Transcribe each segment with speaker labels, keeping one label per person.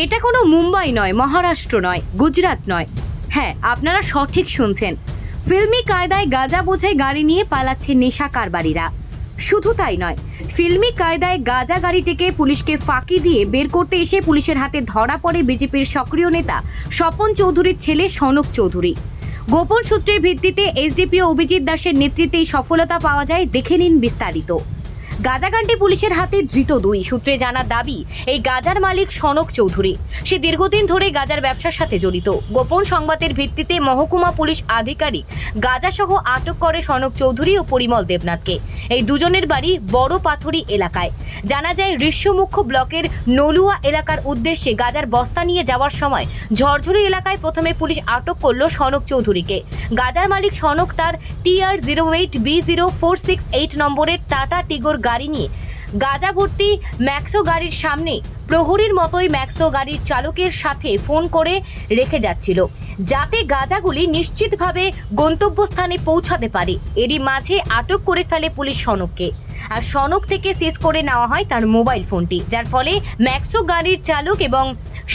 Speaker 1: এটা কোনো মুম্বাই নয়, মহারাষ্ট্র নয়, গুজরাট নয়। হ্যাঁ, আপনারা সঠিক শুনছেন। ফিল্মি কায়দায় গাঁজা বোঝাই গাড়ি নিয়ে পালাচ্ছে নেশা কারবারিরা। শুধু তাই নয়, ফিল্মি কায়দায় গাঁজা গাড়িটিকে পুলিশকে ফাঁকি দিয়ে বের করতে এসে পুলিশের হাতে ধরা পড়ে বিজেপির সক্রিয় নেতা স্বপন চৌধুরীর ছেলে সনক চৌধুরী। গোপন সূত্রের ভিত্তিতে এসডিপিও অভিজিৎ দাসের নেতৃত্বে এই সফলতা পাওয়া যায়। দেখে নিন বিস্তারিত। গাঁজাকাণ্ডে পুলিশের হাতে ধৃত দুই। সূত্রে জানা দাবি, এই গাঁজার মালিক সনক চৌধুরী। সে দীর্ঘদিন ধরে গাঁজার ব্যবসার সাথে জড়িত। গোপন সংবাদের ভিত্তিতে মহকুমা পুলিশ আধিকারিক গাঁজাসহ আটক করে সনক চৌধুরী ও পরিমল দেবনাথকে। এই দুজনের বাড়ি বড় পাথরি এলাকায়। জানা যায়, ঋষ্যমুখ্য ব্লকের নলুয়া এলাকার উদ্দেশ্যে গাঁজার বস্তা নিয়ে যাওয়ার সময় ঝরঝরি এলাকায় প্রথমে পুলিশ আটক করলো সনক চৌধুরীকে। গাঁজার মালিক সনক তার TR08B0468 নম্বরের টাটা টিগোর গাড়ি নিয়ে গাঁজা ভর্তি ম্যাক্সো গাড়ির সামনে প্রহরীর মতোই ম্যাক্সো গাড়ির চালকের সাথে ফোন করে রেখে যাচ্ছিল, যাতে গাঁজাগুলি নিশ্চিতভাবে গন্তব্যস্থানে পৌঁছাতে পারে। এরই মাঝে আটক করে ফেলে পুলিশ সনককে। আর সনক থেকে সিজ করে নেওয়া হয় তার মোবাইল ফোনটি, যার ফলে ম্যাক্সো গাড়ির চালক এবং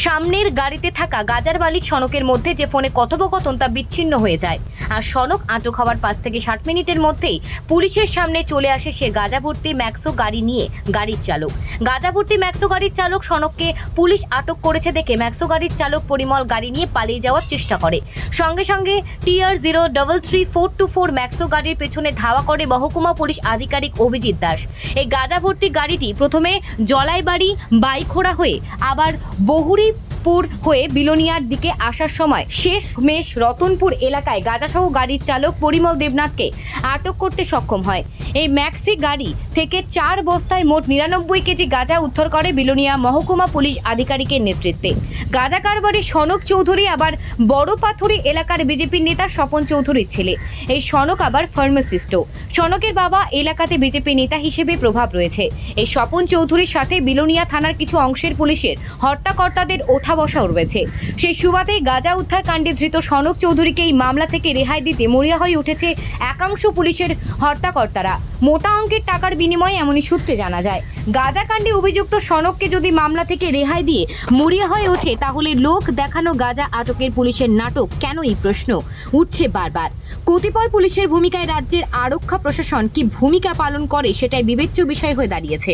Speaker 1: সামনের গাড়িতে থাকা গাঁজার মালিক সনকের মধ্যে যে ফোনে কথোপকথন তা বিচ্ছিন্ন হয়ে যায়। আর সনক আটক হওয়ার 5 থেকে 7 মিনিটের মধ্যেই পুলিশের সামনে চলে আসে সে গাঁজা ভর্তি ম্যাক্সো গাড়ি নিয়ে গাড়ির চালক। গাঁজা ভর্তি ম্যাক্সো গাড়ির চালক সনককে পুলিশ আটক করেছে দেখে ম্যাক্সো গাড়ির চালক পরিমল গাড়ি নিয়ে পালিয়ে যাওয়ার চেষ্টা করে। সঙ্গে সঙ্গে TR033424 ম্যাক্সো গাড়ির পেছনে ধাওয়া করে মহকুমা পুলিশ আধিকারিক অভিজিৎ দাস। এই গাঁজা ভর্তি গাড়িটি প্রথমে জলাইবাড়ি বাইখোড়া হয়ে আবার বহুরীপুর হয়ে বিলোনিয়ার দিকে আসার সময় শেষমেশ রতনপুর এলাকায় গাঁজাসহ গাড়ির চালক পরিমল দেবনাথকে আটক করতে সক্ষম হয়। এই ম্যাক্সি গাড়ি থেকে 4 বস্তায় মোট 99 কেজি গাঁজা উদ্ধার করে বিলোনিয়া মহকুমা পুলিশ আধিকারিকের নেতৃত্বে। গাঁজা কারবারি সনক চৌধুরী আবার বড় পাথরি এলাকার বিজেপির নেতা স্বপন চৌধুরীর ছেলে। এই সনক আবার ফার্মাসিস্টও। সনকের বাবা এলাকাতে বিজেপি নেতা হিসেবে প্রভাব রয়েছে। এই স্বপন চৌধুরীর সাথে বিলোনিয়া থানার কিছু অংশের পুলিশের হত্যাকর্তাদের ওঠা বসাও রয়েছে। সেই সুবাদে গাঁজা উদ্ধার কাণ্ডে ধৃত সনক চৌধুরীকে এই মামলা থেকে রেহাই দিতে মরিয়া হয়ে উঠেছে একাংশ পুলিশের হত্যাকর্তারা। মোটা অঙ্কের টাকার বিনিময়ে এমনই সূত্রে জানা যায়। গাঁজা কাণ্ডে অভিযুক্ত সনককে যদি মামলা থেকে রেহাই দিয়ে মরিয়া হয়ে ওঠে, তাহলে লোক দেখানো গাঁজা আটকের পুলিশের নাটক কেন, এই প্রশ্ন উঠছে বারবার। কতিপয় পুলিশের ভূমিকায় রাজ্যের আরক্ষা প্রশাসন কি ভূমিকা পালন করে, সেটাই বিবেচ্য বিষয় হয়ে দাঁড়িয়েছে।